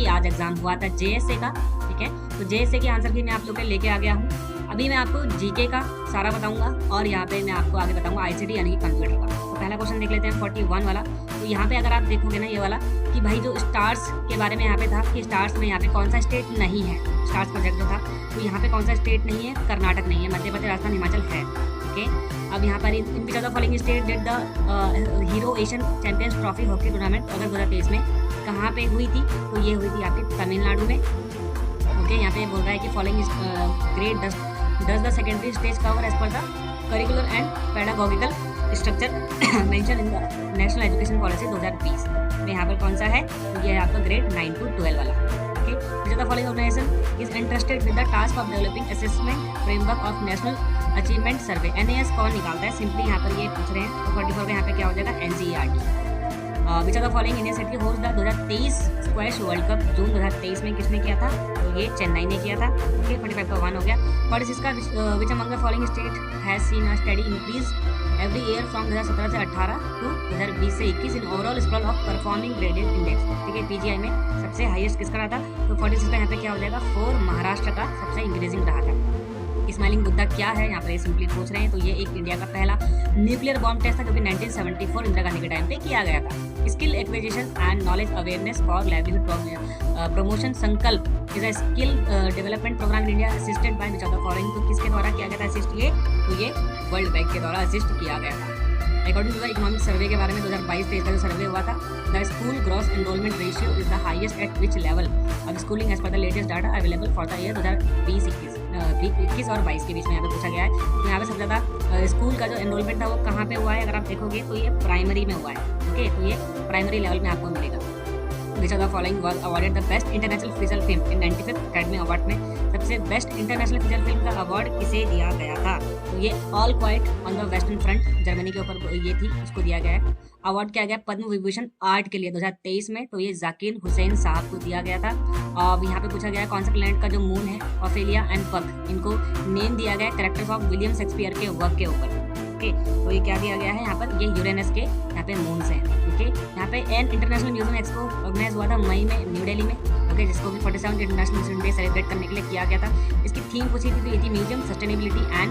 कि आज एग्जाम हुआ था जेएसए का, ठीक है। तो जेएसए के आंसर भी मैं आप लोग के लेके आ गया हूँ। अभी मैं आपको जीके का सारा बताऊंगा और यहाँ पे मैं आपको आगे बताऊंगा आईसीटी यानी कि कंप्यूटर का। तो पहला क्वेश्चन देख लेते हैं 41 वाला। तो यहाँ पे अगर आप देखोगे ना ये वाला कि भाई जो स्टार्स के बारे में यहाँ पे था कि स्टार्स में यहाँ पे कौन सा स्टेट नहीं है, स्टार्स प्रोजेक्ट जो था तो यहाँ पे कौन सा स्टेट नहीं है, कर्नाटक नहीं है, मध्य प्रदेश, राजस्थान, हिमाचल है, ओके। अब यहाँ पर in which of the following state did the Hero Asian champions trophy hockey tournament अगर 2023 में कहाँ पे हुई थी, तो ये हुई थी आपकी तमिलनाडु में, ओके। यहाँ पे बोल रहा है कि following grade does the secondary stage cover as per the curricular and pedagogical structure mention in the national education policy 2020 में यहाँ पर कौन सा है, तो ये है आपका ग्रेड 9 to 12 वाला, okay. Which of the following organisation is interested with the task of developing assessment framework of national achievement survey, NAS कौन निकालता है, सिंपली यहाँ पर ये पूछ रहे हैं। तो 44 में यहाँ पे क्या हो जाएगा, NCERT. Which of the following Indian city host the 2023 squash world cup June 2023 में किसने किया था, तो ये चेन्नई ने किया था, ओके। 45 का 1 हो गया। व्हाट इज इसका which among the following state has seen a study increase every year from 2017 से 18 टू 2020 से 21 in overall score of performing gradient index, ठीक है। पीजीआई में सबसे हाईएस्ट किसका रहा था, तो 46 का यहाँ पे क्या हो जाएगा, 4 महाराष्ट्र का सबसे इंक्रीजिंग रहा था। स्माइलिंग बुद्धा क्या है, यहाँ पर ये सिंपली पूछ रहे हैं। तो ये एक इंडिया का पहला न्यूक्लियर बॉम्ब टेस्ट था जो कि 1974 इंदिरा गांधी के टाइम पे किया गया था। Skill acquisition and knowledge awareness for livelihood promotion SANKALP is a skill development programme in India assisted by which of the following, तो किसके द्वारा किया गया था असिस्ट ये, तो ये वर्ल्ड बैंक के द्वारा असिस्ट किया गया था। According to the economic survey के बारे में 2022-23 का जो सर्वे हुआ था, the school gross enrolment ratio is the highest at which level of schooling as per the latest data available for the year 2020-21 और 22 के बीच में यहाँ पे पूछा गया है। तो यहाँ पे सबसे ज़्यादा स्कूल का जो एनरोलमेंट था वो कहाँ पे हुआ है, अगर आप देखोगे तो ये प्राइमरी में हुआ है, ओके। तो ये प्राइमरी लेवल में आपको मिलेगा। विच of the following was awarded the best international feature film in 95th academy award में सबसे बेस्ट इंटरनेशनल फीचर फिल्म का अवार्ड किसे दिया गया था, तो ये all quite on the western front Germany के ऊपर ये थी, उसको दिया गया है। अवार्ड किया गया पद्म विभूषण आर्ट के लिए 2023 में, तो ये जाकिर हुसैन साहब को दिया गया था। और यहाँ पे पूछा गया है कौन सा प्लैनेट का जो मून है, ऑफेलिया एंड पक, इनको नेम दिया गया है कैरेक्टर्स ऑफ विलियम शेक्सपियर के वर्क के ऊपर, ओके। तो ये क्या दिया गया है यहाँ पर, ये यूरेनस के यहाँ पे मून्स हैं, ओके। यहाँ पे an international museum expo organise हुआ था मई में न्यू दिल्ली में, ओके, जिसको भी 47 इंटरनेशनल स्टूडेंट डे सेलिब्रेट करने के लिए किया गया था। इसकी थीम पूछी थी, तो ये थी म्यूजियम सस्टेनेबिलिटी एंड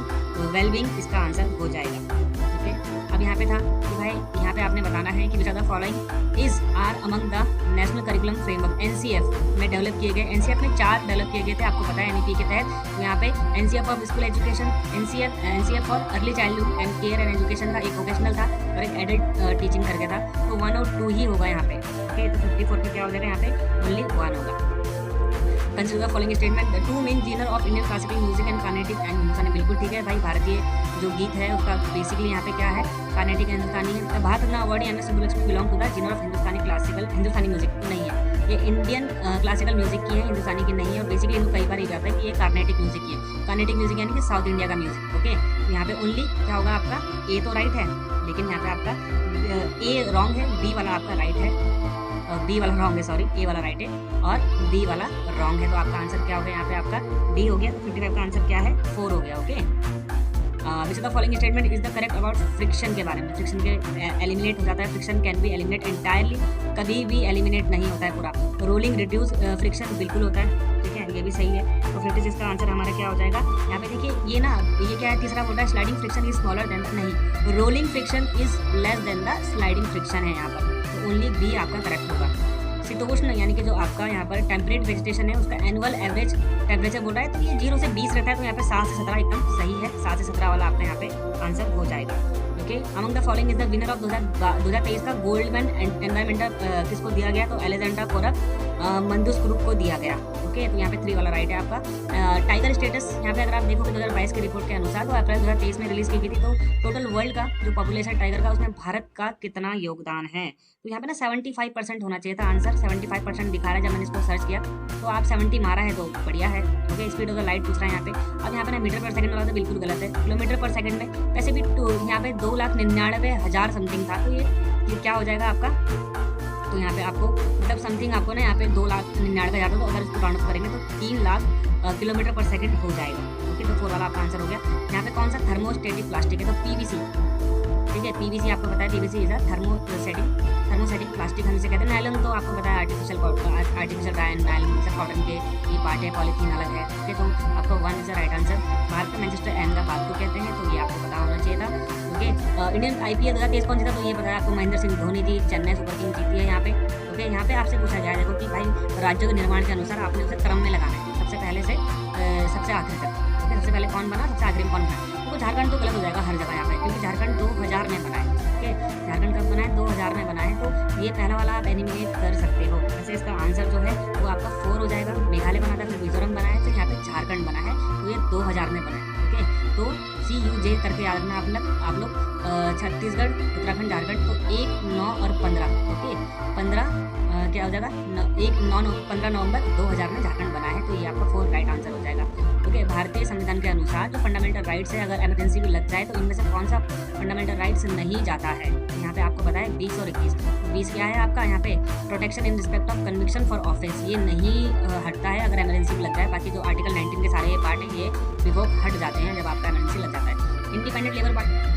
वेलबींग, इसका आंसर हो जाएगा, ओके। अब यहाँ पे था कि भाई यहाँ पे आपने बताना है कि which of the following is are among the national curriculum framework NCF में डेवलप किए गए। एनसीएफ में 4 डेवलप किए गए थे, आपको पता है एनईपी के तहत। तो यहाँ पे NCF of school education, NCF for early childhood and care and education था, एक वोकेशनल था और एक एडल्ट टीचिंग करके था। तो 1 और 2 ही होगा यहाँ पे, ओके। तो 54 पे क्या हो जाएगा, यहाँ पे ओनली 1 होगा। Consider the following statement, the 2 main genre of Indian classical music and Carnatic and Hindustani, बिल्कुल ठीक है भाई। भारतीय जो गीत है उसका बेसिकली यहाँ पे क्या है, कार्नेटिक एंड हिंदुस्तानी है। The Bharat Ratna award M S Subbalakshmi belong to the genre of Hindustani music, नहीं है ये इंडियन क्लासिकल म्यूजिक की है, हिंदुस्तानी की नहीं है। और बेसिकली इनको कई बार ये जाता है कि ये कार्नेटिक म्यूजिक की है। कार्नेटिक म्यूजिक यानी कि साउथ इंडिया का म्यूजिक, ओके। यहाँ पे ओनली क्या होगा आपका, ए तो राइट है, लेकिन यहाँ पे आपका ए रॉन्ग है, बी वाला आपका राइट है, बी वाला रॉन्ग है, सॉरी, ए वाला राइट है और बी वाला रॉन्ग है। तो आपका आंसर क्या हो गया, यहाँ पे आपका डी हो गया। तो 55 का आंसर क्या है, 4 हो गया, okay. Which of the following statement is the correct about friction के बारे में, फ्रिक्शन के एलिमिनेट हो जाता है, friction can be eliminate entirely, कभी भी एलिमिनेट नहीं होता है पूरा। रोलिंग रिड्यूस फ्रिक्शन बिल्कुल होता है, ठीक है, ये भी सही है। तो 56 का आंसर हमारा क्या हो जाएगा, यहाँ पे देखिए ये ना, ये क्या है, तीसरा बोल रहा है sliding friction is smaller than, नहीं, rolling friction is less than the sliding friction है यहाँ पर। तो ओनली बी आपका करेक्ट होगा। शीतोष्ण यानी कि जो आपका यहाँ पर टेम्परेट वेजिटेशन है उसका एनुअल एवरेज टेम्परेचर बोल रहा है, तो ये 0 से 20 रहता है। तो यहाँ पे 7 से 17 एकदम सही है, 7 से 17 वाला आपका यहाँ पे आंसर हो जाएगा, okay. Among the following is the winner of 2023 का गोल्डमैन एनवायरमेंटल किसको दिया गया, तो एलेक्जेंडर कोरक मंदुस ग्रुप को दिया गया, ओके। तो यहाँ पे 3 वाला राइट है आपका। टाइगर स्टेटस यहाँ पे अगर आप देखोगे 2022 की रिपोर्ट के अनुसार तो अप्रैल 2023 में रिलीज की गई थी। तो टोटल वर्ल्ड का जो पॉपुलेशन टाइगर का उसमें भारत का कितना योगदान है, तो यहाँ पे ना 75% होना चाहिए था आंसर, 75% दिखा रहा है जब मैंने इसको सर्च किया। तो आप 70 मारा है तो बढ़िया है, okay. Speed of the light पूछ रहा है यहाँ पे। अब यहाँ पे ना मीटर पर सेकंड वाला तो बिल्कुल गलत है, किलोमीटर पर सेकंड में वैसे भी यहाँ पे 2,99,000 समथिंग था। तो ये क्या हो जाएगा आपका, तो यहाँ पे आपको मतलब समथिंग आपको ना यहाँ पे 2,99,000 तो अगर इसको काउंट करेंगे तो 3 लाख किलोमीटर पर सेकंड हो जाएगा, ओके। तो 4 वाला आपका आंसर हो गया। यहाँ पे कौन सा थर्मोस्टेटिक प्लास्टिक है, तो पीवीसी, ठीक है। पीवीसी आपको पता है, PVC is a thermosetting plastic हम इसे कहते हैं। नायलॉन तो आपको पता है आर्टिफिशियल नायलॉन जैसे कॉटन के ये पार्ट है, पॉलीथीन अलग है। ठीक है, तो आपको 1 is the right answer. Bharat का मैनचेस्टर अहमदाबाद को कहते हैं, तो ये आपको पता होना चाहिए था। ओके, इंडियन IPL 2023 कौन जीता, तो ये पता है आपको, महेंद्र सिंह धोनी जी, चेन्नई सुपर किंग जीती है यहाँ पे। ओके, यहाँ पे आपसे पूछा गया है देखो कि भाई राज्यों के निर्माण के अनुसार आपने उसे क्रम में लगाना है, सबसे पहले से सबसे आखिरी तक। ओके, सबसे पहले कौन बना, सबसे आखिरी में कौन बना। तो झारखंड तो गलत हो जाएगा हर जगह यहाँ पे, क्योंकि झारखंड 2000 में बना है। ओके, झारखंड कब बना है, 2000 में बना है। तो ये पहला वाला आप एलिमिनेट कर सकते हो। वैसे इसका आंसर जो है वो आपका 4 हो जाएगा। मेघालय बना था, फिर मिजोरम बना है, फिर यहाँ पे झारखंड बना है, तो ये 2000 में बना है। ओके, तो CUJ करके याद रखना आप लोग छत्तीसगढ़, उत्तराखंड, झारखंड, तो 1, 9 और 15। ओके, 15 क्या हो जाएगा, 15 नवंबर 2000 में झारखंड बना है, तो ये आपका 4 राइट आंसर हो जाएगा। ओके, भारतीय संविधान के अनुसार जो फंडामेंटल राइट्स है, अगर इमरजेंसी भी लग जाए तो इनमें से कौन सा फंडामेंटल राइट्स नहीं जाता है। यहाँ पे आपको पता है 20 और 21। 20 क्या है आपका, यहाँ पे protection in respect of conviction for office, ये नहीं हटता है अगर इमरजेंसी भी लग जाए। बाकी जो आर्टिकल 19 के सारे पार्ट हैं ये रिवोक हट जाते हैं जब आपका इमरजेंसी लग जाता है। इंडिपेंडेंट लेबर पार्टी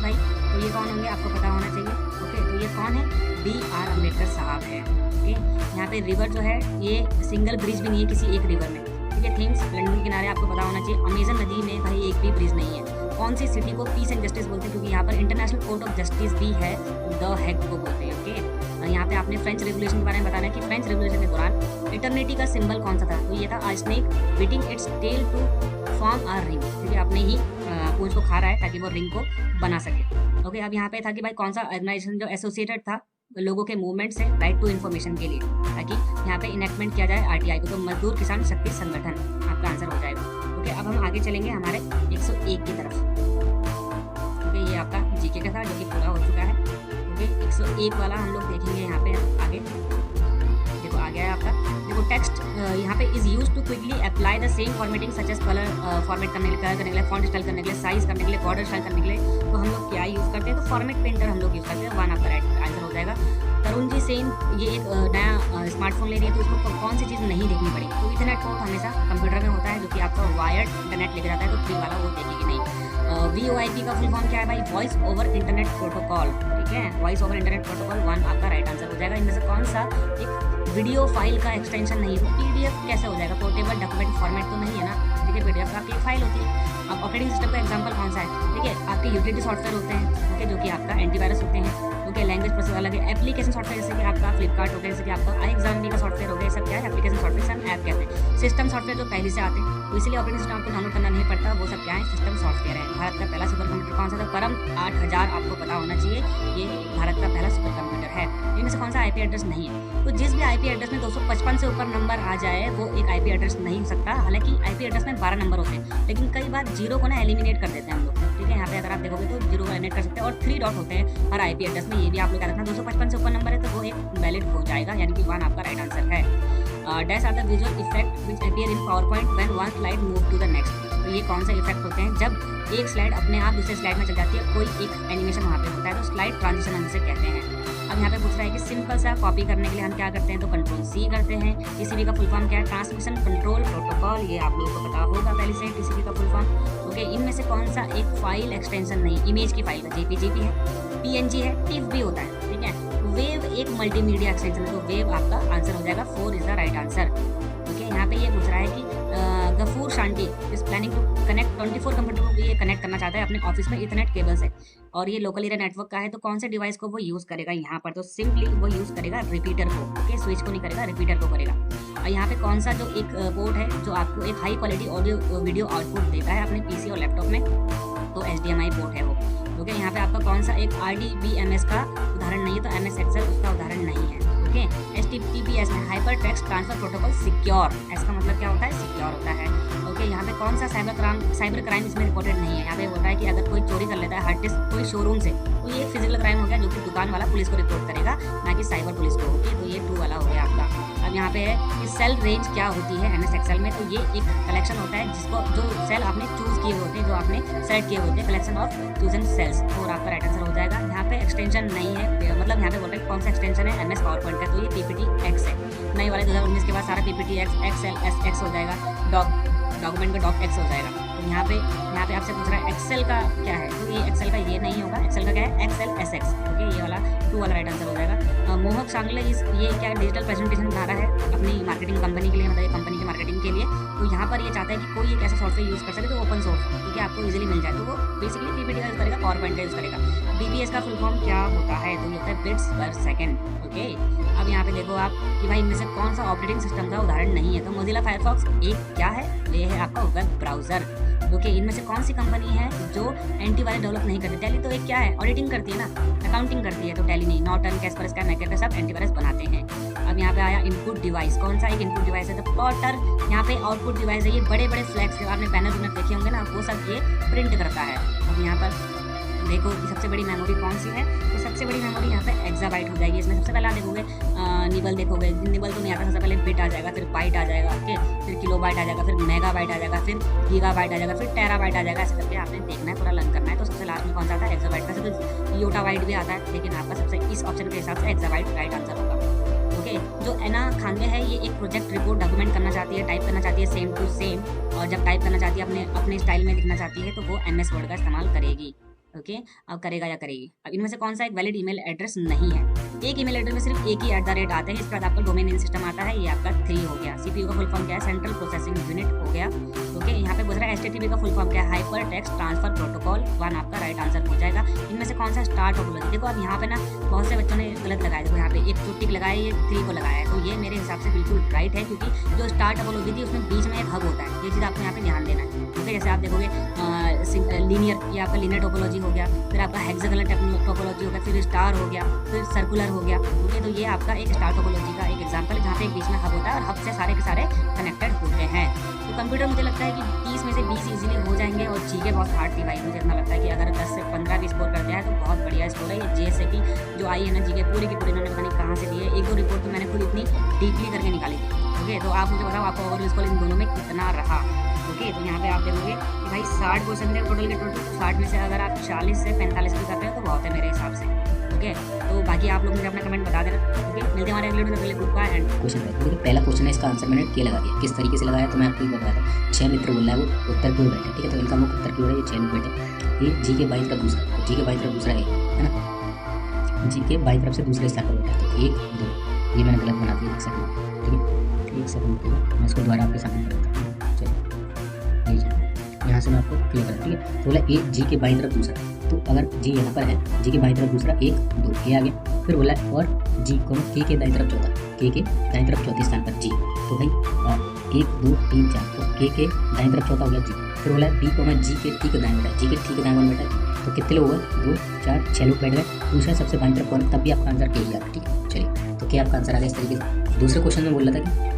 भाई, तो ये कौन होंगे आपको पता होना चाहिए। ओके, तो ये कौन है, BR अम्बेडकर साहब है। ओके, यहाँ पे रिवर जो है ये सिंगल ब्रिज भी नहीं है किसी एक रिवर में। ठीक है, थिंग्स लंदन के किनारे आपको पता होना चाहिए। अमेजन नदी में भाई एक भी ब्रिज नहीं है। कौन सी सिटी को पीस एंड जस्टिस बोलते हैं, क्योंकि यहाँ पर इंटरनेशनल कोर्ट ऑफ जस्टिस भी है, द हेग को बोलते हैं। ओके, यहाँ पे आपने फ्रेंच रेवोल्यूशन के बारे में बताना है कि फ्रेंच रेवोल्यूशन के दौरान इटर्निटी का सिंबल कौन सा था, तो ये था a snake biting its tail to form a ring. ठीक है, अपने ही पूंछ को खा रहा है ताकि वो रिंग को बना सके। ओके, अब यहाँ पे था कि भाई कौन सा ऑर्गेनाइजेशन जो एसोसिएटेड था लोगों के मूवमेंट से राइट टू इन्फॉर्मेशन के लिए, ताकि यहाँ पे इनेक्टमेंट किया जाए RTI को, तो मजदूर किसान शक्ति संगठन आपका आंसर हो जाएगा। ओके, अब हम आगे चलेंगे हमारे 101 की तरफ। ओके, ये आपका GK का था जो कि पूरा हो चुका है। ओके, 101 वाला हम लोग देखेंगे यहाँ पे आगे। देखो आ गया है आपका, देखो टेक्स्ट यहाँ पे is use to quickly apply the same formatting such as colour format करने के लिए, फॉन्ट स्टाइल करने के लिए, साइज करने के लिए, बॉर्डर स्टाइल करने के लिए, तो हम लोग क्या यूज़ करते हैं, तो फॉर्मेट पेंटर हम लोग यूज़ करते हैं। 1 आपका राइट आंसर हो जाएगा। तरुण जी सेन ये एक नया स्मार्टफोन ले रही है, तो उसको कौन सी चीज़ नहीं देखनी पड़ेगी, तो इथरनेट पोर्ट हमेशा कंप्यूटर में होता है जो कि आपका वायर्ड इंटरनेट लेके जाता है, तो 3 वाला वो देखेगी नहीं। VoIP का फुल फॉर्म क्या है भाई, वॉइस ओवर इंटरनेट प्रोटोकॉल। ठीक है, वॉइस ओवर इंटरनेट प्रोटोकॉल 1 आपका राइट आंसर हो जाएगा। इनमें से कौन सा एक वीडियो फाइल का एक्सटेंशन नहीं है, तो PDF कैसे हो जाएगा, पोर्टेबल डॉक्यूमेंट फॉर्मेट तो नहीं है ना। ठीक है, PDF आपकी एक फाइल होती है। अब ऑपरेटिंग सिस्टम का एग्जांपल कौन सा है, ठीक है, आपके यूटिलिटी सॉफ्टवेयर होते हैं। ओके, जो कि आपका एंटीवायरस होते हैं। ओके, लैंग्वेज प्रोसेस अलग है। एप्लीकेशन सॉफ्टवेयर जैसे कि आपका फ्लिपकार्ट हो गया, जैसे कि आपका iExamine का सॉफ्टवेयर हो गया, सब क्या है एप्लीकेशन सॉफ्टवेयर, हम ऐप कहते हैं। सिस्टम सॉफ्टवेयर जो पहले से आते हैं, तो इसलिए ऑपरेटिंग सिस्टम आपको डाउनलोड करना नहीं पड़ता, वो सब क्या है सिस्टम सॉफ्टवेयर है। भारत का पहला सुपर कंप्यूटर कौन सा था, परम 8000 आपको पता होना चाहिए, ये भारत का पहला सुपर कंप्यूटर है। इनमें से कौन सा IP एड्रेस नहीं है, तो जिस भी IP एड्रेस में 255 से ऊपर नंबर आ जाए वो एक IP एड्रेस नहीं हो सकता। हालांकि IP एड्रेस में 12 नंबर होते हैं, लेकिन कई बार 0 को ना एलिमिनेट कर देते हैं हम लोग। ठीक है, यहाँ पे अगर आप देखोगे तो 0 को एलिमिनेट कर सकते हैं, और 3 डॉट होते हैं हर IP एड्रेस में, ये भी आप लोग याद रखना। 255 से ऊपर नंबर है तो वो एक वैलिड हो जाएगा, यानी कि 1 आपका राइट आंसर है। Dash are the visual effect which appear in PowerPoint when one slide move to the next, तो ये कौन सा इफेक्ट होते हैं, जब एक स्लाइड अपने आप दूसरे स्लाइड में चल जाती है, कोई एक एनिमेशन वहाँ पे होता है, तो स्लाइड ट्रांजिशन हम इसे कहते हैं। अब यहाँ पे पूछ रहा है कि सिंपल सा कॉपी करने के लिए हम क्या करते हैं, तो Ctrl+C करते हैं। TCP का फुल फॉर्म क्या है, ट्रांसमिशन कंट्रोल प्रोटोकॉल, ये आप लोगों को पता होगा पहले से TCP का फुल फॉर्म। ओके, इनमें से कौन सा एक फाइल एक्सटेंशन नहीं, इमेज की फाइल है, JPG है, PNG है, TIFF भी होता है। ठीक है, वेव एक मल्टीमीडिया एक्सटेंशन है, तो वेव आपका आंसर हो जाएगा। 4 is the right answer. Okay, यहाँ पे ये पूछ रहा है कि Gafoor Shanti is planning to connect 24 computer को ये कनेक्ट करना चाहता है अपने ऑफिस में इथरनेट केबल से, और ये लोकल एरिया नेटवर्क का है, तो कौन से डिवाइस को वो यूज़ करेगा यहाँ पर, तो सिंपली वो यूज़ करेगा रिपीटर को। ओके, स्विच को नहीं करेगा, रिपीटर को करेगा। और यहाँ पे कौन सा जो एक पोर्ट है जो आपको एक high quality audio video output देता है अपने PC और लैपटॉप में, तो HDMI पोर्ट है वो। ओके, यहाँ पे आपका कौन सा एक RDBMS का उदाहरण नहीं है, तो MS Excel उसका उदाहरण नहीं है। ओके, HTTPS में hyper text transfer protocol secure, इसका मतलब क्या होता है, सिक्योर होता है। ओके, यहाँ पे कौन सा साइबर क्राइम इसमें रिपोर्टेड नहीं है। यहाँ पे बोल रहा है कि अगर कोई चोरी कर लेता है हार्ड डिस्क कोई शोरूम से, तो ये फिजिकल क्राइम हो गया, जो कि दुकान वाला पुलिस को रिपोर्ट करेगा, ना कि साइबर पुलिस को। ओके, तो ये 2 वाला हो गया आपका। अब यहाँ पे है कि सेल रेंज क्या होती है MS Excel में, तो ये एक कलेक्शन होता है जिसको जो सेल आपने चूज किए होते हैं, जो आपने सेलेक्ट किए होते हैं, कलेक्शन ऑफ चूजन सेल्स, और आपका राइट आंसर हो जाएगा। यहाँ पे एक्सटेंशन नहीं है, मतलब यहाँ पे बोल रहे हैं कौन सा एक्सटेंशन है, MS PowerPoint का, तो ये PPT X है। नए वाले 2019 के बाद सारा PPT X, XL, SX हो जाएगा। डॉक्यूमेंट का डॉक एक्स हो जाएगा। तो यहाँ पे आपसे पूछ रहा है एक्सेल का क्या है, तो ये एक्सेल का ये नहीं होगा, एक्सेल का क्या है एक्सेल एस एक्स। ओके, ये वाला 2 वाला राइट आंसर हो जाएगा। मोहक सांगले ये क्या डिजिटल प्रेजेंटेशन बना रहा है अपनी मार्केटिंग कंपनी के लिए, मतलब कंपनी की मार्केटिंग के लिए। तो यहाँ पर ये चाहता है कि कोई एक ऐसा सॉफ्टवेयर यूज़ कर सके जो ओपन सोर्स क्योंकि आपको इजीली मिल जाए, तो वो बेसिकली पीपीटी का यूज़ करेगा, पावर पॉइंट का यूज़ करेगा। बीबीएस का फुल फॉर्म क्या होता है, तो ये होता है बिट्स पर सेकेंड। ओके, अब यहाँ पे देखो आप कि भाई इनमें से कौन सा ऑपरेटिंग सिस्टम का उदाहरण नहीं है, तो मोजिला फायरफॉक्स एक क्या है, ये है आपका वेब ब्राउजर। ओके, इनमें से कौन सी कंपनी है जो एंटीवायरस डेवलप नहीं करती, टैली तो एक क्या है ऑडिटिंग करती है ना, अकाउंटिंग करती है, तो टैली नहीं, नॉर्टन, कैस्परस्काई, मैककेफे सब एंटीवायरस बनाते हैं। अब यहाँ पे आया इनपुट डिवाइस, कौन सा एक इनपुट डिवाइस है, तो प्लॉटर। यहाँ पे आउटपुट डिवाइस है, ये बड़े बड़े फ्लैग्स आपने बैनर देखे होंगे ना, वो सब ये प्रिंट करता है। अब यहाँ पर देखो कि सबसे बड़ी मेमोरी कौन सी है, तो सबसे बड़ी मेमोरी यहाँ पे एक्साबाइट हो जाएगी। इसमें सबसे पहले आप देखोगे निबल देखोगे, निबल तो नहीं आता, सबसे पहले बिट आ जाएगा, फिर बाइट आ जाएगा, ओके, फिर किलोबाइट आ जाएगा, फिर मेगाबाइट आ जाएगा, फिर गीगाबाइट आ जाएगा, फिर टेराबाइट आ जाएगा। ऐसे करके आपने देखना है, पूरा लर्न करना है। तो सबसे लास्ट में कौन सा आता है एक्साबाइट का, सबसे योटाबाइट भी आता है, लेकिन आपका सबसे इस ऑप्शन के हिसाब से एक्साबाइट राइट आंसर होगा। ओके, जो एना खानवे है ये एक प्रोजेक्ट रिपोर्ट डॉक्यूमेंट करना चाहती है, टाइप करना चाहती है सेम टू सेम, और जब टाइप करना चाहती है अपने स्टाइल में लिखना चाहती है तो वो MS वर्ड का इस्तेमाल करेगी। ओके, अब करेगा या करेगी। अब इनमें से कौन सा एक वैलिड ईमेल एड्रेस नहीं है, एक ईमेल एड्रेस में सिर्फ एक ही @ आते हैं, इसके बाद आपका डोमेन नेम सिस्टम आता है, ये आपका 3 हो गया। CPU का फुल फॉर्म क्या है, सेंट्रल प्रोसेसिंग यूनिट हो गया। ओके, यहाँ पे पूछ रहा है HTTP का फुल फॉर्म क्या है, हाइपर टेक्स्ट ट्रांसफर प्रोटोकॉल। 1 आपका राइट आंसर हो जाएगा। इनमें से कौन सा स्टार टोपोलॉजी, देखो अब यहाँ पे ना बहुत से बच्चों ने गलत लगाया, देखो यहाँ पे एक टिक लगाया, ये 3 को लगाया है, तो ये मेरे हिसाब से बिल्कुल राइट है, क्योंकि जो स्टार टोपोलॉजी थी उसमें बीच में एक हब होता है, ये चीज़ आपको यहाँ पे ध्यान देना है। ओके, जैसे आप देखोगे लीनियर, ये आपका लीनियर टोपोलॉजी हो गया, फिर आपका हेक्सागोनल टोपोलॉजी हो गया, फिर स्टार हो गया, फिर सर्कुलर हो गया। ओके, तो ये आपका एक स्टार टोपोलॉजी का एक एग्जांपल है, जहाँ पे एक बीच में हब होता है और हब से सारे के सारे कनेक्टेड होते हैं। तो कंप्यूटर मुझे लगता है कि 30 में से 20 इजीली हो जाएंगे, और जीके बहुत हार्ड थी भाई, मुझे इतना लगता है कि अगर 10 से 15 भी स्कोर करते हैं तो बहुत बढ़िया स्कोर है। ये JSA की जो आई है ना जीके पूरी की पूरी इन्होंने पता नहीं कहाँ से दी है, 1-2 रिपोर्ट तो मैंने खुद इतनी डीपली करके निकाली थी। ओके, तो आप मुझे बताओ आपका ओवरऑल स्कोर इन दोनों में कितना रहा। ओके, तो यहाँ पे आप देखोगे कि भाई 60 क्वेश्चन थे टोटल के टोटल, 60 में से अगर आप 40 से 45 भी करते हो तो बहुत है मेरे हिसाब से। ओके, तो बाकी आप लोग मुझे अपना कमेंट बता देना। ओके, मिलते हैं हमारे अगले वीडियो में, ग्रुप का एंड क्वेश्चन है। देखिए पहला क्वेश्चन है, इसका आंसर मैंने के लगा दिया। किस तरीके से लगाया तो मैं आपको बताता हूँ। 6 मित्र बोल रहा है, वो उत्तर की ओर बैठे, ठीक है, तो इनका मुख्य उत्तर की ओर है, ये 6 लोग बैठे। ये जी के बाई तरफ दूसरा, तो जी के बाई तरफ दूसरा है ना, जी के बाई तरफ से दूसरे स्थान पर बैठा, तो 1 2, ये मैंने गलत बना दिया, 1 सेकंड, ठीक है, 1 सेकंड, मैं इसको दोबारा आपके सामने करता हूँ। चलिए यहाँ से मैं आपको क्लियर करूँ, ठीक है। तो बोला ए जी के बाई तरफ दूसरा, तो अगर जी यहाँ पर है, जी के बाई तरफ दूसरा 1 2, ये आ गया। फिर बोला और जी को के दाईं तरफ चौथा, के दाईं तरफ चौथे स्थान पर जी, तो भाई 1 2 3 4, तो के दाईं तरफ चौथा हो गया जी। फिर बोला बी को जी के ठीक दाएं बैठा, जी के ठीक दाएं बैठा, तो कितने लोग हुए 2 4 6 लोग बैठ गए। दूसरा सबसे बाईं तरफ कौन, तब भी आपका आंसर के ही आ, ठीक है। चलिए, तो क्या आपका आंसर आ गया इस तरीके से। दूसरे क्वेश्चन में बोल रहा था कि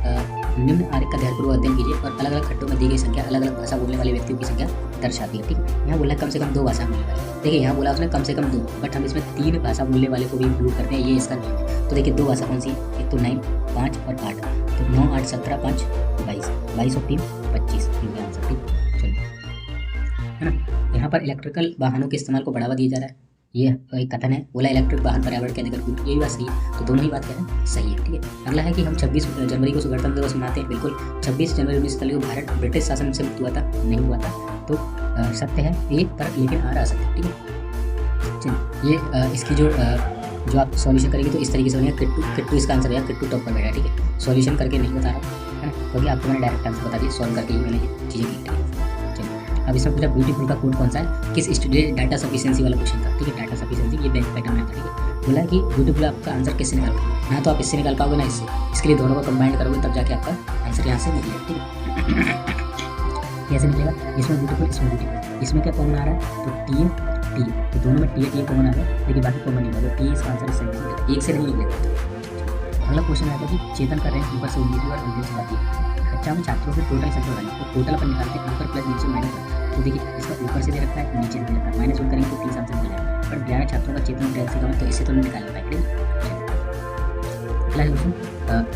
निम्न आरेख का ध्यानपूर्वक अध्ययन कीजिए और अलग अलग खट्टों में दी गई संख्या अलग अलग भाषा बोलने वाले व्यक्तियों की संख्या दर्शाती है, ठीक है। यहाँ बोला कम से कम 2 भाषा बोलने वाले, देखिए यहाँ बोला उसने कम से कम 2, बट हम इसमें 3 भाषा बोलने वाले को भी इंक्लूड करते हैं, ये इसका नियम है। तो देखिए 2 भाषा कौन सी है, एक तो 9 5 और 8, तो 9 8 17 5 22, 22 और 3 25, ठीक है आंसर, ठीक। चलिए, है ना। यहाँ पर इलेक्ट्रिकल वाहनों के इस्तेमाल को बढ़ावा दिया जा रहा है, ये एक कथन है। बोला इलेक्ट्रिक वाहन पर्यावरण के अनुकूल, यही बात सही है, तो दोनों ही बात क्या है, सही है, ठीक है। अगला है कि हम 26 जनवरी को गणतंत्र दिवस मनाते हैं, बिल्कुल 26 जनवरी 1947 को भारत ब्रिटिश शासन से मुक्त हुआ था, नहीं हुआ था, तो सत्य है एक पर, लेकिन आ रहा सत्य, ठीक है। चलिए, ये इसकी जो आप सॉल्यूशन करेंगे तो इस तरीके से बनेगा, किट्टू इसका आंसर है, किट्टू टॉप पर बैठा, ठीक है। सॉल्यूशन करके नहीं बता रहा है ना, क्योंकि आपको मैंने डायरेक्ट आंसर बता दिया, सॉल्व करके ही मैंने ये चीज़ें की, ठीक है। अब इसमें पूछा ब्यूटीफुल का कोड कौन सा है, किस स्टूडेंट, डाटा सफिशिएंसी वाला क्वेश्चन था, ठीक है। डाटा सफिशिएंसी ये बैंक पैटर्न में था, ठीक है। बोला कि ब्यूटीफुल आपका आंसर किससे निकालोगे, ना तो आप इससे निकाल पाओगे ना इससे, इसके लिए दोनों को कंबाइंड करोगे तब जाके आपका आंसर यहाँ से निकलेगा, ठीक है। कैसे निकलेगा, इसमें ब्यूटीफुल, इसमें ब्यूटीफुल, इसमें क्या कॉमन आ रहा है, तो टी तो दोनों में टी कॉमन आ रहा है, लेकिन बाकी कॉमन नहीं होगा, टी इसका आंसर सही निकलेगा, एक से नहीं निकलेगा। अगला क्वेश्चन आता है कि चेतन का रैंक ऊपर से 19 और 29 से बाकी कक्षा में छात्रों के टोटल संख्या बनाई, तो टोटल अपन निकालते हैं ऊपर प्लस नीचे माइनस, तो देखिए इसका ऊपर से दे रखा है, नीचे से दे रखा है, माइनस वन करेंगे तो 30 आंसर मिल जाएगा, पर 11 छात्रों का चेतन रैंक से कम है, तो इससे तो नहीं निकाल पाएंगे। अगला क्वेश्चन,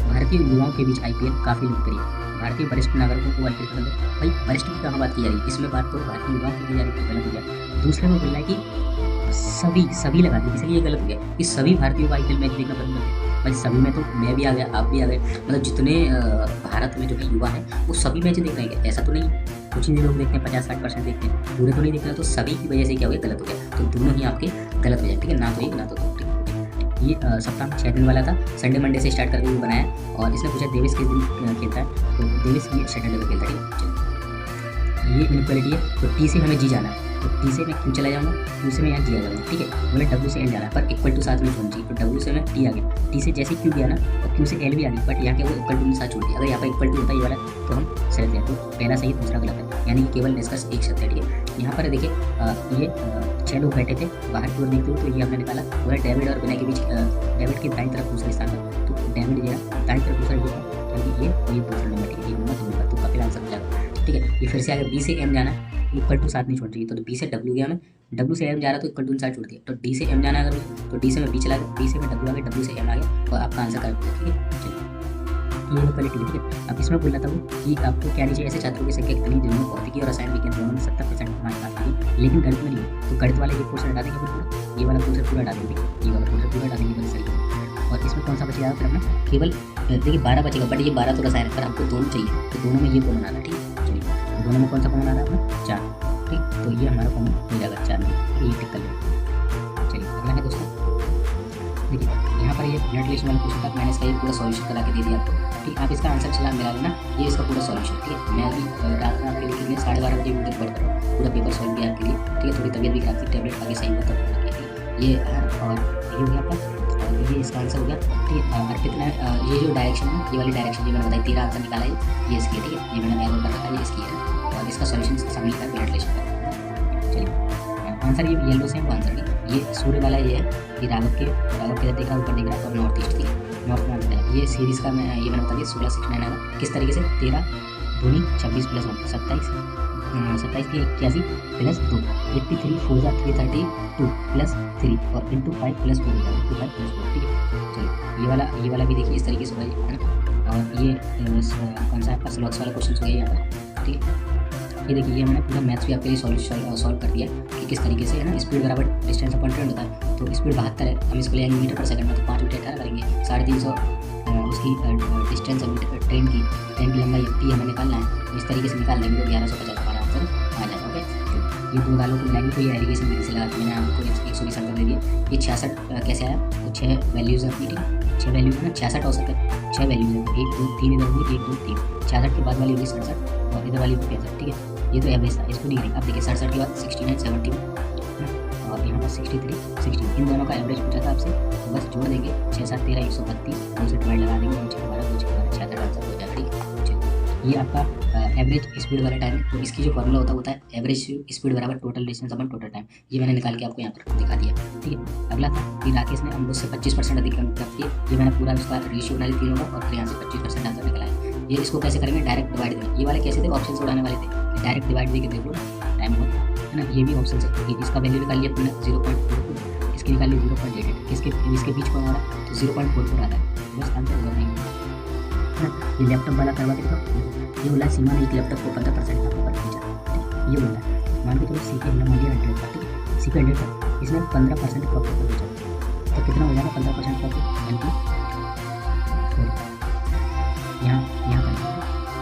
भारतीय युवाओं के बीच IPL काफ़ी लोकप्रिय है, भारतीय वरिष्ठ नागरिकों को IPL पसंद है। भाई वरिष्ठ की कहाँ बात की जा रही है, इसमें बात तो भारतीय युवाओं की जा रही है, गलत हो गया। दूसरे में बोल रहा है कि सभी लगा दी, इसलिए ये गलत हो गया कि सभी भारतीयों को IPL मैच देखना पसंद करते हैं। भाई सभी में तो मैं भी आ गया, आप भी आ गए, मतलब जितने भारत में जो है युवा है वो सभी मैच देख रहे हैं, ऐसा तो नहीं कुछ ही लोग देखते हैं 50-60% देखते हैं, पूरे तो नहीं देख रहे, तो सभी की वजह से क्या हो गया, गलत हो गया, तो दोनों ही आपके गलत हो जाए, ठीक है, ना तो एक ना तो दो, ठीक है। ये सप्ताह 6 दिन वाला था, संडे मंडे से स्टार्ट करके वो बनाया, और इसने पूछा डेविस किस दिन खेलता है, तो डेविस ये सैटरडे को खेलता है, ठीक है। ये इनक्वालिटी है, तो टी से हमें जी जाना है, तो टी से मैं क्यू चला जाऊँगा, क्यू से मैं यहाँ जी आ जाऊँगा, ठीक है। बोले डब्ल्यू से एल जाना है, पर इक्वल टू साथ में छोड़ना चाहिए, तो डब्ल्यू से मैं टी आ गया, टी से जैसे क्यू गया ना, और क्यू से एल भी आ गई, बट यहाँ के वो इक्वल टू में साथ छोड़ दिया, अगर यहाँ पर इक्वल टू होता है ये वाला तो हम सेलेक्ट किया, तो पहला सही दूसरा गलत है, यानी कि केवल डिस्कस एक शब्द है, ठीक है। यहाँ पर देखिए ये 6 लोग बैठे थे, बाहर की ओर देखते हो तो ये हमने निकाला, बोला डेविड और विनय के बीच, डेविड के दाईं तरफ दूसरे स्थान पर, तो डेविड जो है दाईं तरफ दूसरा होगा, क्योंकि ये दूसरा नंबर, ठीक है, ये नंबर तो काफी आंसर हो जाएगा, ठीक है। ये फिर से आगे बी से एम जाना, इक्वल टू साथ नहीं छोड़ रही, तो बी से डब्ल्यू गया मैं, डब्ल्यू से एम जा रहा तो इक्वल टू साथ छोड़ दिया, तो डी से एम जाना अगर तो डी से मैं बी चला गया, बी से मैं डब्ल्यू आ गया, डब्ल्यू से एम आ गया, और आपका आंसर करेक्ट है, ठीक है। चलिए ये इक्वालिटी, ठीक है। अब इसमें बोल रहा था वो कि आपको क्या नीचे ऐसे छात्रों की संख्या कितनी, जिन्होंने भौतिकी और रसायन विज्ञान दोनों में 70% मार्क्स प्राप्त किए, लेकिन गणित में नहीं है, तो गणित वाले ये पोर्शन हटा देंगे, पूरा ये वाला पोर्शन पूरा हटा देंगे, ये वाला पोर्शन पूरा हटा देंगे बड़े सही है। और इसमें कौन सा बचेगा फिर अपना, केवल देखिए 12 बचेगा, बट ये 12 तो रसायन, पर आपको दोनों चाहिए, तो दोनों में ये कॉमन आ रहा है, ठीक है। चलिए तो दोनों में कौन सा कॉमन आ रहा है अपना 4, ठीक, तो ये हमारा कॉमन हो जाएगा 4 में, ये टिक कर लेंगे। चलिए अगला है दोस्तों, देखिए यहाँ पर ये ब्लड रिलेशन वाला क्वेश्चन था, मैंने इसका ये पूरा सॉल्यूशन करा के दे दिया आपको, ठीक। आप इसका आंसर चला मिला लेना, ये इसका पूरा सॉल्यूशन, ठीक है। मैं अभी रात में आपके लिए 12:30 बजे वीडियो रिकॉर्ड कर रहा हूँ, पूरा पेपर सॉल्व किया आपके लिए, ठीक है। थोड़ी तबियत भी खराब थी, टैबलेट आगे सही हुआ तब ये और ये हो गया आपका, और ये इसका आंसर हो गया, ठीक है। और कितना ये जो डायरेक्शन है, ये वाली डायरेक्शन जो मैंने बताई 13 आंसर निकाला है, ये इसकी, ठीक है, ये मैंने एरो कर रखा है, ये इसकी है, और इसका सॉल्यूशन इसके सामने लिखा है ब्लड रिलेशन का। चलिए आंसर ये येलो से वो आंसर नहीं, ये सूर्य वाला ये है, ये राघव के देख रहा ऊपर देख रहा और नॉर्थ ईस्ट, ठीक है, नॉर्थ में आंसर है। ये सीरीज़ का मैं ये मैंने बता दिया 16 69 आएगा, किस तरीके से 13 दूनी 26 प्लस 1 27 27 की 81 प्लस 2 83 4 जा 332 प्लस 3 और इंटू 5 प्लस 4 इंटू 5 प्लस 4, ठीक है। चलिए ये वाला भी देखिए इस तरीके से होगा, है ना। और ये कौन सा आपका स्लॉट्स वाला क्वेश्चन हो गया यहाँ पर, ठीक है। ये देखिए ये हमने पूरा मैथ्स भी आपके लिए सॉल्व कर दिया कि किस तरीके से, है ना, स्पीड बराबर डिस्टेंस अपॉन ट्रेंड होता है, तो स्पीड 72 है, हम इसको ले आएंगे मीटर पर सेकंड में, तो 5 × 18 करेंगे, 350 उसकी डिस्टेंस ट्रेन की लंबाई टी हमें निकालना है, तो इस तरीके से निकाल देंगे तो 1150 हमारा आंसर आ जाएगा, ओके। ये 2 दालों को मिलाएंगे तो ये एलिगेशन विधि से लगा के मैंने आपको 120 अंक दे दिया। ये 66 कैसे आया, तो 6 वैल्यूज़ है अपनी, ठीक है, 6 वैल्यूज़ है ना, 66 औसत है, 6 वैल्यूज़ है, 1 2 3 इधर होगी, 1 2 3 66 के बाद वाली होगी 67 और इधर वाली 65, ठीक है। ये तो एवरेज था, इसको नहीं करेंगे। अब देखिए 67 के बाद 69 71 और यहाँ पर 63 16, इन दोनों का एवरेज पूछा था आपसे, तो बस जोड़ देंगे 6 7 13 132, 2 से डिवाइड लगा देंगे, 6 12 2 6 12 66 आंसर हो जाएगा, ठीक है। चलिए ये आपका एवरेज स्पीड वाला टाइम है, तो इसकी जो फॉर्मूला होता है एवरेज स्पीड बराबर टोटल डिस्टेंस अपन टोटल टाइम, ये मैंने निकाल के आपको यहाँ पर दिखा दिया, ठीक है। अगला था कि राकेश ने अमरूद से 25% अधिक अंक प्राप्त किए, ये मैंने पूरा उसका रेशियो बना लिया तीनों का, और फिर यहाँ से 25% आंसर निकला है। ये इसको कैसे करेंगे, डायरेक्ट डिवाइड देंगे, ये वाले कैसे थे, ऑप्शन से उड़ाने वाले थे, डायरेक्ट डिवाइड देके देखो टाइम बहुत, है ना। ये भी ऑप्शन से, इसका वैल्यू निकाल लिया अपने 0.42, इसकी निकाल ली 0.88, इसके बीच कौन आ रहा है, तो 0.44 आता है, बस आंसर होगा नहीं, है ना। ये लैपटॉप वाला करवा के देखो, ये बोला सीमा ने एक लैपटॉप को 15% का पेपर भेजा, ठीक है, ये बोला मान के चलो सी के मान लिया 100 का, ठीक है, सी पे 100 का, इसने 15% का पेपर भेजा, तो कितना हो जाएगा 15% का, यानी कि यहाँ पर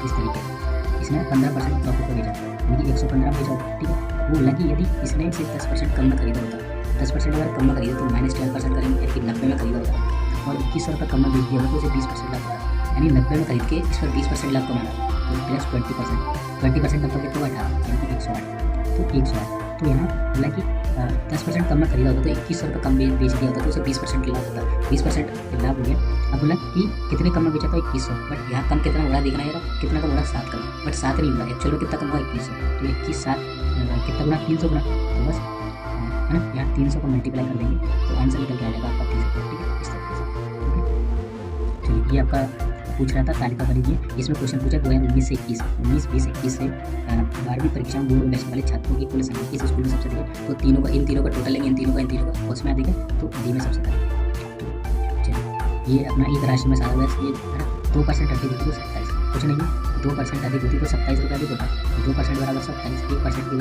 इस तरीके से इसने 15% प्रॉफिट को भेजा, यानी कि 115 भेजा, ठीक है। वो बोला कि यदि इसने सिर्फ 10% कम में खरीदा होता, 10% अगर कम में खरीदा तो -12% करेंगे, यानी कि 90 में खरीदा होता, और 2100 रुपये कम में बेच दिया होता तो उसे 20% लाभ होता, यानी 90 में खरीद के इस पर 20% लाभ कमाना, तो प्लस 20% मतलब कितना 18, यानी कि 108, तो 108, तो यहाँ बोला कि 10% कम में खरीदा होता तो 2100 रुपये कम बेच दिया होता तो उसे 20% लाभ होता, 20% लाभ हो गया। अब बोला कि कितने कम में बेचा था 2100, बट यहाँ कम कितना हो रहा दिखना है, कितना कम हो रहा 7 कम, बट 7 नहीं हो रहा, एक्चुअल में कितना कम हुआ 2100, तो 21 7 कितना गुना 300 गुना, तो बस, है ना, यहाँ 300 को मल्टीप्लाई कर देंगे तो आंसर निकल के आ जाएगा आपका 300, ठीक है, इस तरीके से, ठीक है। चलिए ये आपका पूछ रहा था तालिका बनीजिए, इसमें क्वेश्चन पूछा 2019 से 21 19 20 21 से 12वीं परीक्षा में बोर्ड में बैठने वाले छात्रों की कुल संख्या किस स्कूल में सबसे अधिक है, तो इन तीनों का टोटल लेंगे, इन तीनों का उसमें अधिक है, तो डी में सबसे अधिक है। चलिए ये अपना एक राशि में सारा वर्ष ये 2% अधिक होती है 27, कुछ नहीं है, 2% अधिक होती है तो 27 रुपये अधिक होता है, 2% बराबर 27, 1% की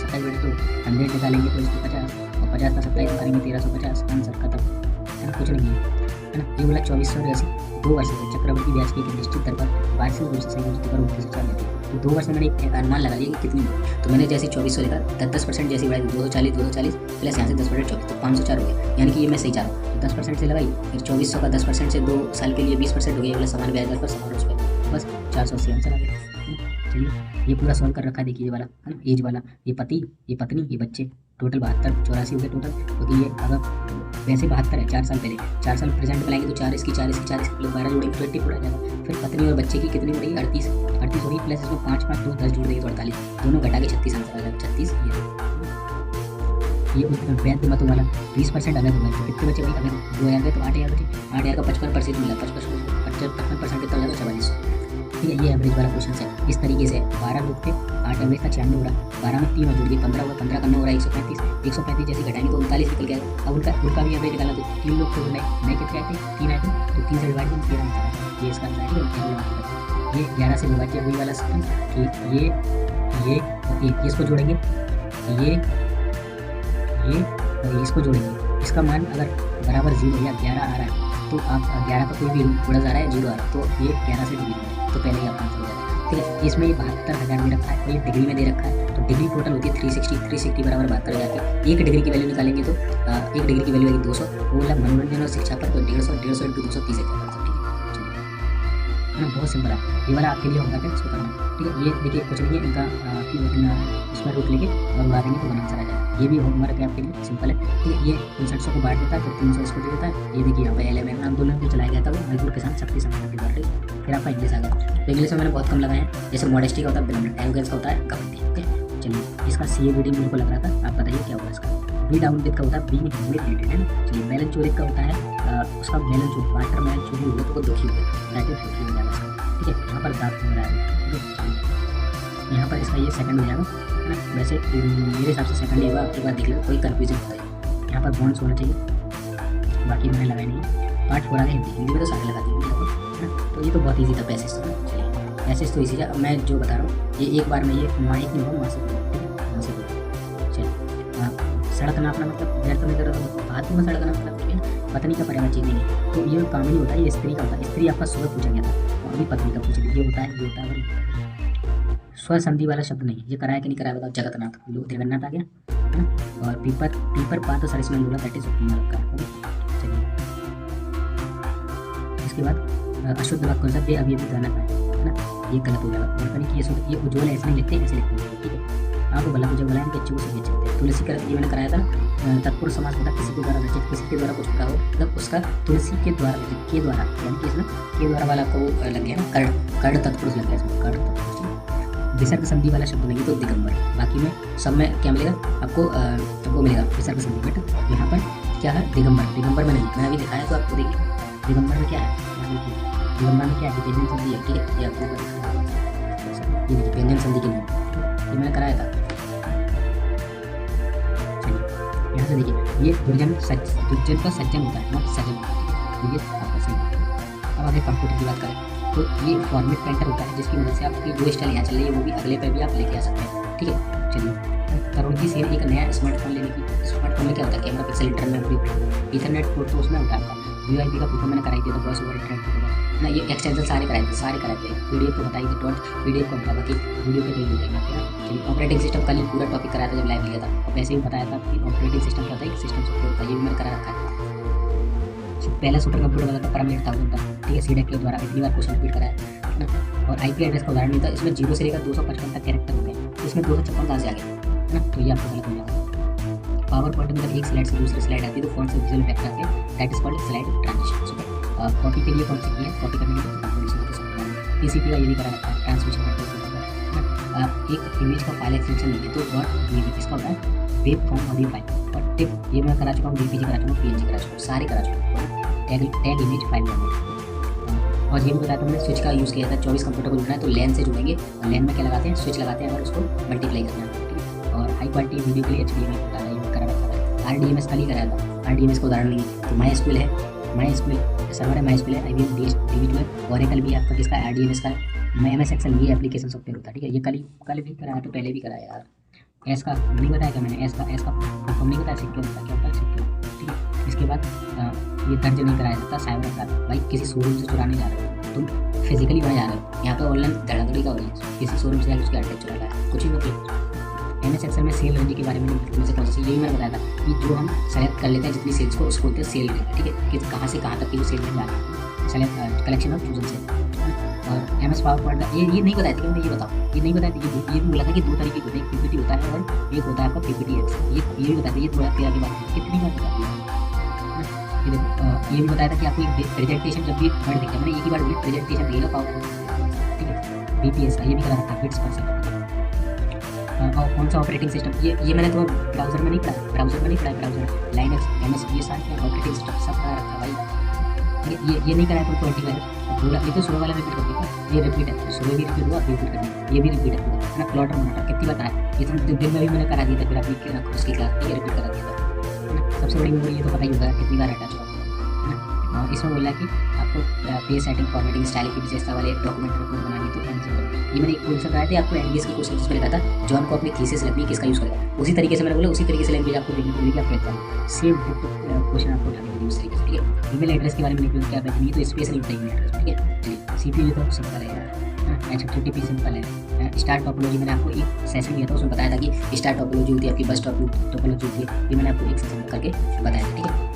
27 बटे तो 100 निकालेंगे तो इसको 50 और 50 का 27 करेंगे 1350, आंसर खत्म, है ना, कुछ नहीं है ना। ये बोला 2480 2 वर्ष से चक्रवर्ती ब्याज की एक निश्चित दर पर आज से 200 सही होती है और 29,004 देती है। तो 2 वर्ष में मैंने एक अनुमान लगा लिया कि कितनी हुई। तो मैंने जैसे 2400 लिखा 10% जैसे बढ़ाई 240 प्लस यहाँ से 10% 24 तो 504 हो गया, यानी कि ये मैं सही चाह रहा हूँ। तो 10% से लगाई, फिर 2400 का 10% से 2 साल के लिए 20% हो गया, अगला समान ब्याज दर पर समान उस पर बस 480 आंसर आ गया। चलिए ये पूरा सॉल्व कर रखा है, देखिए ये वाला है ना, एज वाला, ये पति, ये पत्नी, ये बच्चे, टोटल 72 84 हो गए टोटल, क्योंकि ये अगर वैसे 72 है 4 साल पहले, 4 साल प्रेजेंट में लाएंगे तो 4 इसकी 4 इसकी 4 इसकी 12 जोड़ेंगे 20 पूरा जाएगा। फिर पत्नी और बच्चे की कितनी हो रही है 38 हो रही, प्लस इसमें 5 5 2 10 जोड़ देंगे तो 48, दोनों घटा के 36 आंसर आ जाएगा। 36 ये वैध मतों वाला 20% अगर होगा तो कितने बचे भाई, अगर 2000 गए तो 8000 बचे, 8000 का 55% मिला, 55% कितना हो जाएगा 4400। ठीक है, ये एवरेज वाला क्वेश्चन है। इस तरीके से 12 लोग थे, 8 एवरेज का 96 हो रहा, 12 में 3 और जुड़ गई 15 हुआ, 15 करना हो रहा है 135 जैसे घटाएंगे तो 39 निकल गया। अब उनका भी एवरेज निकाला तो 3 लोग थे, नए कितने आए थे 3 आए थे, तो 3 से डिवाइड में 13 आंसर आया, ये इसका आंसर है। ये 11 से विभाज्य वही वाला सिस्टम कि ये और ये इसको जोड़ेंगे, ये और इसको जोड़ेंगे, इसका मान अगर बराबर 0 या 11 आ रहा है तो आप 11 का कोई भी गुणा जा रहा है 0 आ रहा है तो ये 11 से डिवीजन है, तो पहले ही आपका आंसर हो जाएगा। ठीक है, इसमें ये 72,000 में रखा है और ये डिग्री में दे रखा है, तो डिग्री टोटल होती है 360 बराबर 72,000 की। 1 डिग्री की वैल्यू निकालेंगे तो 1 डिग्री की वैल्यू आएगी 200, वो वाला मनोरंजन और शिक्षा पर तो 150 इंटू 230 है। बहुत सिंपल है, ये वाला आपके लिए होगा क्या इसको करना। ठीक है, ये देखिए कुछ नहीं है, इनका इसमें रूट लेके और उड़ा देंगे तो बना चला जाएगा। ये भी होमवर्क है आपके लिए, सिंपल है। ठीक है, ये 5900 को बांट देता है, फिर 300 इसको दे देता है। ये देखिए यहाँ पर एलएमएन आंदोलन भी चलाया गया था, वो मजदूर किसान शक्ति संगठन के द्वारा। फिर आपका इंग्लिश आ गया, तो इंग्लिश में मैंने बहुत कम लगाए हैं, जैसे मॉडेस्टी का होता है विनम्रता, एरोगेंस का होता है कपटी। ओके चलिए, इसका CABD मेरे को लग रहा था, आप बताइए क्या होगा इसका। बी डाउन विद का होता है बीइंग ह्यूमिलेटेड है ना। चलिए मेलन चोरिक का होता है उसका मेलन चोरी, वाटर मेलन चोरी हुआ तो वो दुखी हो गया, दैट इज दुखी हो जाएगा। ठीक है, यहाँ पर दांत हो रहा है, यहाँ पर इसका ये सेकंड हो जाएगा है ना। वैसे मेरे हिसाब से सेकंड होगा, आपके बाद देख लो कोई कन्फ्यूजन होता है। यहाँ पर बॉन्ड्स होना चाहिए, बाकी मैंने लगाए नहीं। पार्ट 4 आ गया हिंदी में तो सारे लगा दिए है ना। तो ये तो बहुत ईजी था पैसेज तो। चलिए पैसेज तो ईजी है, अब मैं जो बता रहा हूँ ये एक बार में ये वहाँ एक नहीं होगा, वहाँ से ठीक है, वहाँ से चलिए। सड़क नापना मतलब व्यर्थ में करो तो हाथ में सड़क नापना ठीक है, पत्नी का पर्यावरण चीज़ नहीं है, तो ये काम ही होता है, ये स्त्री का होता है। स्त्री आपका स्वर पूछा गया था, और अभी पत्नी का पूछ लिया, ये होता है, ये होता है। स्वर संधि वाला शब्द नहीं, ये कराया कि नहीं कराया बताओ। जगतनाथ जगन्नाथ आ गया है ना, और पीपर पात सर इसमें बोला दैट इज रखा है। चलिए इसके बाद अशुद्ध वाक्य कौन सा, बे अभी गलत है ना, ये गलत हो जाएगा। ये उज्ज्वल ऐसे नहीं लिखते, ऐसे लिखते हैं। ठीक है, आपको भला पूजा बुलाएंगे अच्छे को सभी अच्छे होते हैं। तुलसी का ये मैंने कराया था, तत्पुरुष समास होता है किसी के द्वारा रचित, किसी के द्वारा कुछ कहा हो मतलब उसका तुलसी के द्वारा रचित के द्वारा, यानी कि इसमें के द्वारा वाला को लग गया ना, कर्ण तत्पुरुष लग गया इसमें, कर्ण तत्पुरुष। विसर्ग संधि वाला शब्द नहीं तो दिगंबर, बाकी में सब में क्या मिलेगा आपको, वो मिलेगा विसर्ग संधि। बट यहाँ पर क्या है दिगंबर में नहीं, मैंने अभी दिखाया तो आपको देखिए दिगंबर में क्या है, दिगंबर में क्या है व्यंजन संधि है। ठीक है, ये आपको ये देखिए व्यंजन संधि के लिए ये मैंने कराया था। चलिए यहाँ से देखिए ये दुर्जन का सज्जन होता है, नॉट सज्जन होता है। ये आपका सही। अब आगे कंप्यूटर की बात करें तो ये फॉर्मेट पेंटर होता है, जिसकी मदद से आपकी जो स्टाइल यहाँ चल रही है वो भी अगले पे भी आप लेके आ सकते हैं। ठीक है, चलिए तरुण की सेल एक नया स्मार्टफोन लेने की। स्मार्टफोन में क्या होता है, camera pixel internet Ethernet port तो उसमें होता है आपका। VIP का फोटो मैंने कराई थी, तो वॉइस ओवर इंटरनेट ना, ये एक्सटेंशन सारे कराए थे। PDF को बताइए PDF को बता, बाकी वीडियो पे हो जाएगा। चलिए ऑपरेटिंग सिस्टम कल पूरा टॉपिक कराया था जब लाइव लिया था, और वैसे भी बताया था कि ऑपरेटिंग सिस्टम क्या होता है, सिस्टम सॉफ्टवेयर होता है, ये भी मैंने करा रखा है। पहला सुपर कंप्यूटर वाला था परम 8000 था। ठीक है, सीडेक के द्वारा इतनी बार क्वेश्चन रिपीट कराया है ना। और IP एड्रेस का उदाहरण नहीं था, इसमें 0 से लेकर 255 तक कैरेक्टर होते हैं, तो इसमें 256 कहाँ से आ गया है ना, तो ये आपको गलत हो जाएगा। पावर पॉइंट में जब एक स्लाइड से दूसरी स्लाइड आती है तो फोन से विजुअल इफेक्ट आते हैं, that is called slide transition. Copy के लिए कौन सी की है, कॉपी करने के लिए कंपोजिशन को समझना है। TCP का ये भी करा रखा है, ट्रांसमिशन का एक इमेज का फाइल एक्सटेंशन नहीं है तो WAV इसका होता है वेब फॉर्म ऑडियो फाइल। और टिप ये मैं करा चुका हूँ, DPG करा चुका हूँ, PNG करा चुका हूँ, सारे करा चुका हूँ। Tag image file format. और ये भी बताया था मैंने, स्विच का यूज़ किया था। 24 कंप्यूटर को जुड़ना है तो लैन से जुड़ेंगे, और लैन में क्या लगाते हैं, स्विच लगाते हैं अगर उसको मल्टीप्लाई करना है। ठीक है, और हाई क्वालिटी वीडियो के लिए HDMI होता है, ये करा रखा है। RDMS का नहीं कराया था, RDMS का उदाहरण नहीं है। तो MySQL है, MySQL सर्वर है, MySQL है, IBM DB12, Oracle भी आपका किसका RDMS का है। MS Excel ये एप्लीकेशन सॉफ्टवेयर होता है। ठीक है, ये कल भी कराया तो पहले भी कराया यार। एस का नहीं बताया क्या मैंने, एस का फुल नहीं बताया, सिक्योर होता है, क्या होता है सिक्योर। ठीक है, इसके बाद ये दर्ज नहीं कराया जाता साइबर अपराध, भाई किसी शोरूम से चुराने जा रहे हो तुम फिजिकली वहाँ जा रहे हो, यहाँ पे ऑनलाइन धड़ाधड़ी का हो रही है, किसी शोरूम से उसका एड्रेस चुरा रहा है, कुछ भी मतलब। MS एक्सेल में सेल रेंज के बारे में से कौन सी, यही मैंने बताया था कि जो हम सेलेक्ट कर लेते हैं जितनी सेल्स को, उसको बोलते हैं सेल रेंज, ठीक है, कि कहाँ से कहाँ तक की जो सेल रेंज आ रहा है, सेलेक्ट कलेक्शन ऑफ चूजन से। और MS पावर पॉइंट ये नहीं बताया था कि मैं ये बताऊँ, ये नहीं बताया था, ये भी बोला था कि 2 तरीके होते हैं, एक PPT होता है और एक होता है आपका PPTX, ये भी बताया था, ये थोड़ा तेरा की बात है, कितनी बार बता दिया। ये भी बताया था कि आपको एक प्रेजेंटेशन जब भी वर्ड दिखता है, मैंने एक ही बार बोली प्रेजेंटेशन दिएगा पावर, ठीक है, BPS का ये भी करा रखा है, बिट्स पर सेकंड। और कौन सा ऑपरेटिंग सिस्टम, ये मैंने तो ब्राउजर में नहीं पढ़ा, ब्राउजर लाइनक्स MS ये सारे ऑपरेटिंग सिस्टम सब पढ़ा रखा है भाई। ये नहीं कराया तो 20 वाला, ये तो 16 वाला रिपीट कर देगा, ये रिपीट है, 16 भी रिपीट हुआ, रिपीट करना, ये भी रिपीट है ना। प्लॉटर मॉनिटर कितनी बार कराया, ये तो दिन में भी मैंने करा दिया था, फिर अपनी उसकी क्लास ये रिपीट करा दिया था, है ना। सबसे बड़ी मेमोरी ये तो पता ही होगा कितनी बार अटैच हुआ, है ना। और इसमें बोला कि आपको पेज सेटिंग, फॉर्मेटिंग, स्टाइल की विशेषता वाले डॉक्यूमेंट बनानी तो ये मैंने एक क्वेश्चन कराया था आपको NDS के क्वेश्चन जिसमें लिखा था जॉन को अपनी थीसिस लिखनी किसका यूज़ करेगा, उसी तरीके से मैंने बोला, उसी तरीके से लैंग्वेज आपको देखनी पड़ेगी, आप कहता सेम क्वेश्चन आपको उठाने पड़ेगी उस तरीके से, ठीक है। ईमेल एड्रेस के बारे में लिखना क्या नहीं तो स्पेस नहीं ईमेल एड्रेस, ठीक है। चलिए CPU तो सिंपल है, HTTP सिंपल है। स्टार टोपोलॉजी मैंने आपको एक सेशन दिया था, उसमें बताया था कि स्टार टोपोलॉजी होती है आपकी, बस टोपोलॉजी होती है, ये मैंने आपको एक सेशन करके बताया था, ठीक है।